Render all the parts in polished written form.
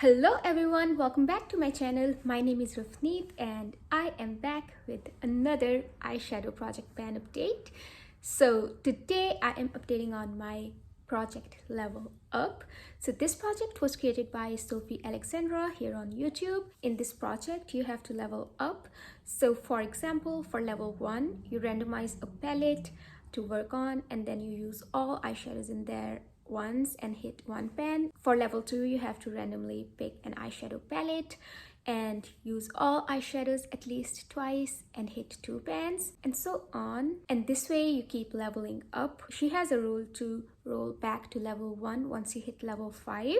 Hello everyone, welcome back to my channel. My name is Rafneet and I am back with another eyeshadow project pan update. So today I am updating on my project Level Up. So this project was created by Sophie Alexandra here on YouTube. In this project you have to level up. So for example, for level 1 you randomize a palette to work on and then you use all eyeshadows in there once and hit one pan. For level 2 you have to randomly pick an eyeshadow palette and use all eyeshadows at least twice and hit 2 pans, and so on. And this way you keep leveling up. She has a rule to roll back to level 1 once you hit level 5,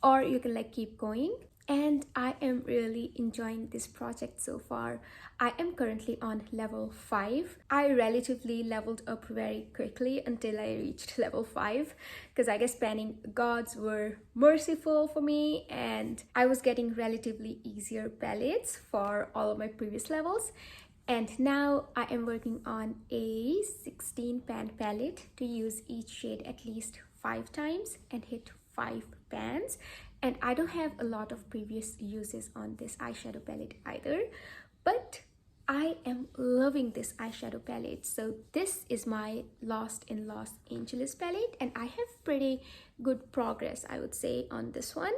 or you can keep going. And I am really enjoying this project so far. I am currently on level 5. I relatively leveled up very quickly until I reached level 5 because I guess panning gods were merciful for me and I was getting relatively easier palettes for all of my previous levels. And now I am working on a 16 pan palette to use each shade at least 5 times and hit 5 pans. And I don't have a lot of previous uses on this eyeshadow palette either, but I am loving this eyeshadow palette. So this is my Lost in Los Angeles palette and I have pretty good progress, I would say, on this one.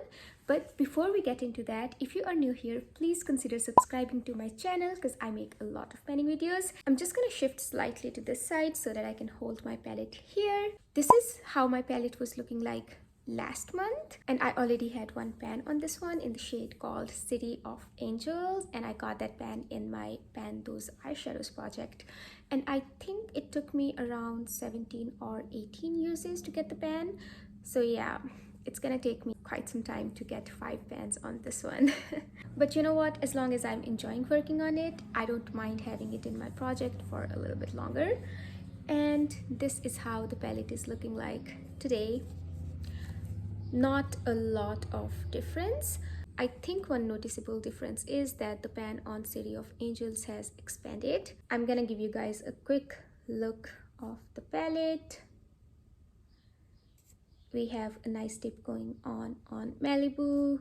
But before we get into that, if you are new here, please consider subscribing to my channel because I make a lot of panning videos. I'm just gonna shift slightly to this side so that I can hold my palette here. This is how my palette was looking like last month, and I already had one pan on this one in the shade called City of Angels, and I got that pan in my Pan Those Eyeshadows project, and I think it took me around 17 or 18 uses to get the pan. So yeah, it's gonna take me quite some time to get 5 pans on this one. But you know what, as long as I'm enjoying working on it, I don't mind having it in my project for a little bit longer. And this is how the palette is looking like today. Not a lot of difference. I think one noticeable difference is that the pan on City of Angels has expanded. I'm gonna give you guys a quick look of the palette. We have a nice dip going on Malibu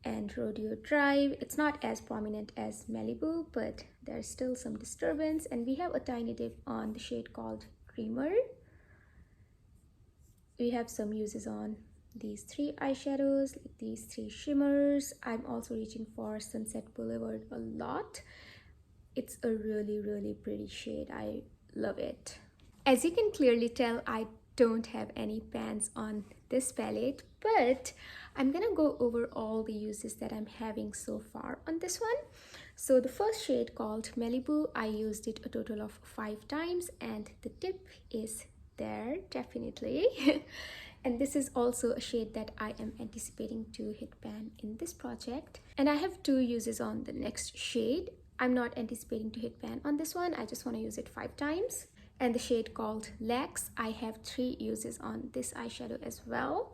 and Rodeo Drive. It's not as prominent as Malibu, but there's still some disturbance. And we have a tiny dip on the shade called Creamer. We have some uses on these 3 eyeshadows, like these 3 shimmers. I'm also reaching for Sunset Boulevard a lot. It's a really pretty shade. I love it. As you can clearly tell, I don't have any pans on this palette, but I'm gonna go over all the uses that I'm having so far on this one. So the first shade called Malibu, I used it a total of 5 times and the tip is there definitely. And this is also a shade that I am anticipating to hit pan in this project. And I have 2 uses on the next shade. I'm not anticipating to hit pan on this one. I just want to use it 5 times. And the shade called Lex, I have 3 uses on this eyeshadow as well.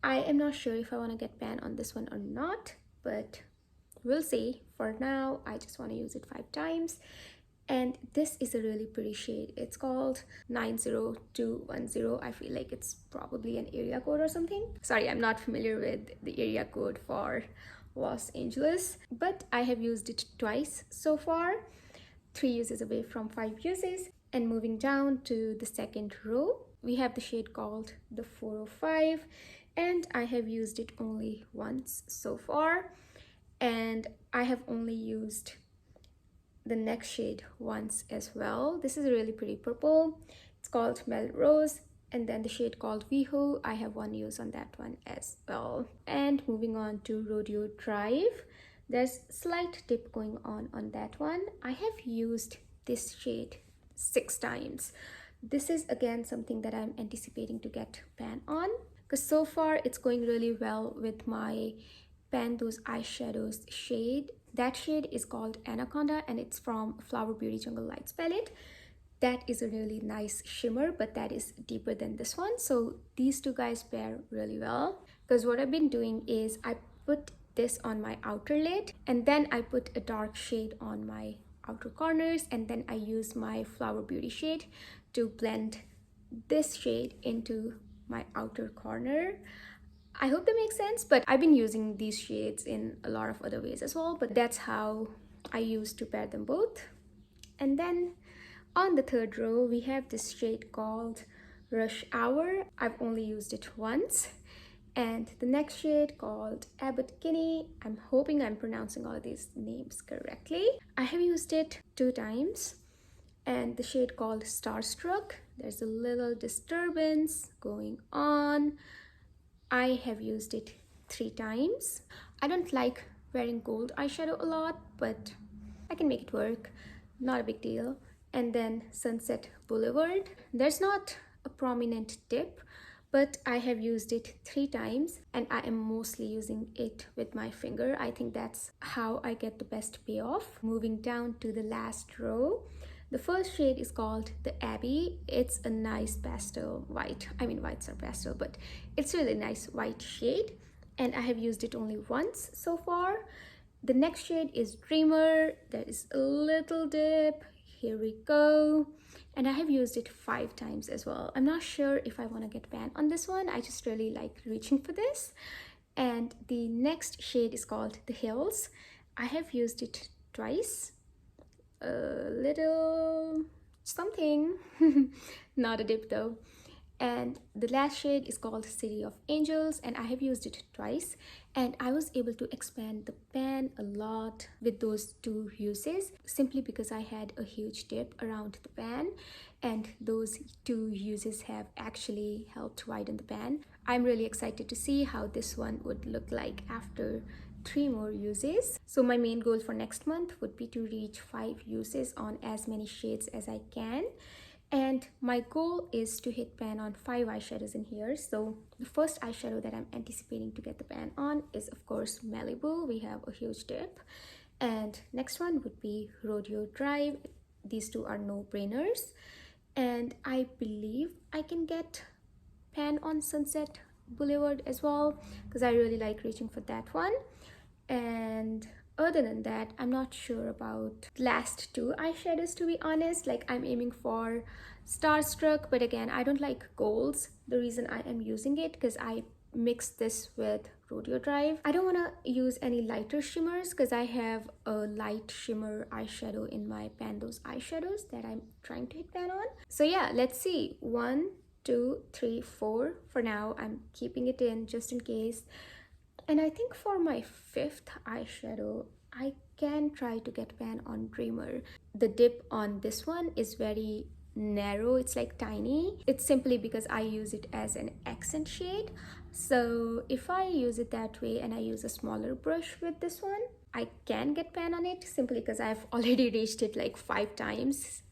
I am not sure if I want to get pan on this one or not, but we'll see. For now, I just want to use it 5 times. And this is a really pretty shade. It's called 90210. I feel like it's probably an area code or something. Sorry, I'm not familiar with the area code for Los Angeles, but I have used it twice so far. 3 uses away from 5 uses. And moving down to the second row, we have the shade called the 405, and I have used it only once so far. And I have only used the next shade once as well. This is a really pretty purple. It's called Melrose. And then the shade called Viho, I have 1 use on that one as well. And moving on to Rodeo Drive, there's slight dip going on that one. I have used this shade 6 times. This is again something that I'm anticipating to get pan on because so far it's going really well with my Pan Those Eyeshadows shade. That shade is called Anaconda and it's from Flower Beauty Jungle Lights palette. That is a really nice shimmer, but that is deeper than this one. So these 2 guys pair really well because what I've been doing is I put this on my outer lid and then I put a dark shade on my outer corners, and then I use my Flower Beauty shade to blend this shade into my outer corner. I hope that makes sense, but I've been using these shades in a lot of other ways as well, but that's how I used to pair them both. And then on the third row, we have this shade called Rush Hour. I've only used it once. And the next shade called Abbott Kinney. I'm hoping I'm pronouncing all of these names correctly. I have used it 2 times. And the shade called Starstruck. There's a little disturbance going on. I have used it 3 times. I don't like wearing gold eyeshadow a lot, but I can make it work. Not a big deal. And then Sunset Boulevard. There's not a prominent dip, but I have used it 3 times and I am mostly using it with my finger. I think that's how I get the best payoff. Moving down to the last row. The first shade is called the Abbey. It's a nice pastel white. I mean, whites are pastel, but it's really nice white shade. And I have used it only once so far. The next shade is Dreamer. There is a little dip. Here we go. And I have used it 5 times as well. I'm not sure if I want to get pan on this one. I just really like reaching for this. And the next shade is called The Hills. I have used it twice. A little something, not a dip though. And the last shade is called City of Angels, and I have used it twice, and I was able to expand the pan a lot with those 2 uses simply because I had a huge dip around the pan, and those 2 uses have actually helped widen the pan. I'm really excited to see how this one would look like after 3 more uses. So my main goal for next month would be to reach 5 uses on as many shades as I can. And my goal is to hit pan on 5 eyeshadows in here. So the first eyeshadow that I'm anticipating to get the pan on is of course Malibu. We have a huge dip. And next one would be Rodeo Drive. These 2 are no-brainers. And I believe I can get pan on Sunset Boulevard as well because I really like reaching for that one. And other than that, I'm not sure about the last 2 eyeshadows, to be honest. Like, I'm aiming for Starstruck, but again, I don't like golds. The reason I am using it because I mixed this with Rodeo Drive. I don't want to use any lighter shimmers because I have a light shimmer eyeshadow in my pan those eyeshadows that I'm trying to hit pan on. So yeah, let's see. 1, 2, 3, 4. For now, I'm keeping it in just in case. And I think for my 5th eyeshadow, I can try to get pan on Dreamer. The dip on this one is very narrow. It's like tiny. It's simply because I use it as an accent shade. So if I use it that way and I use a smaller brush with this one, I can get pan on it simply because I've already reached it like 5 times,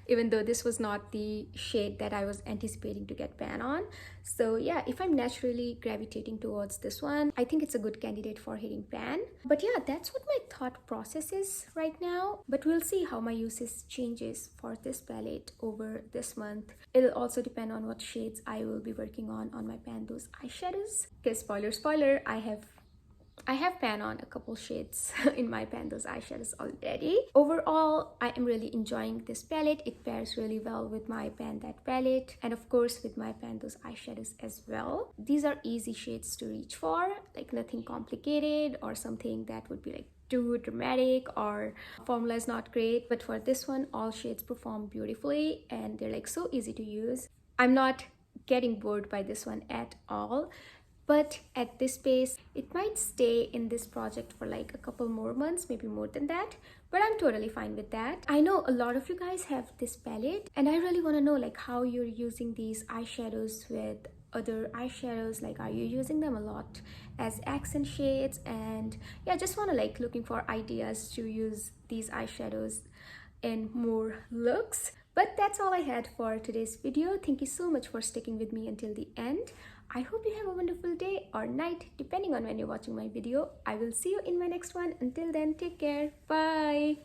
even though this was not the shade that I was anticipating to get pan on. So yeah, if I'm naturally gravitating towards this one, I think it's a good candidate for hitting pan. But yeah, that's what my thought process is right now. But we'll see how my usage changes for this palette over this month. It'll also depend on what shades I will be working on my pan those eyeshadows. Because spoiler, I have pan on a couple shades in my pan those eyeshadows already. Overall, I am really enjoying this palette. It pairs really well with my pan that palette and of course with my pan those eyeshadows as well. These are easy shades to reach for, like nothing complicated or something that would be like too dramatic or formula is not great. But for this one, all shades perform beautifully and they're like so easy to use. I'm not getting bored by this one at all. But at this pace, it might stay in this project for like a couple more months, maybe more than that. But I'm totally fine with that. I know a lot of you guys have this palette and I really want to know like how you're using these eyeshadows with other eyeshadows. Like, are you using them a lot as accent shades? And yeah, just want to like looking for ideas to use these eyeshadows in more looks. But that's all I had for today's video. Thank you so much for sticking with me until the end. I hope you have a wonderful day or night, depending on when you're watching my video. I will see you in my next one. Until then, take care. Bye.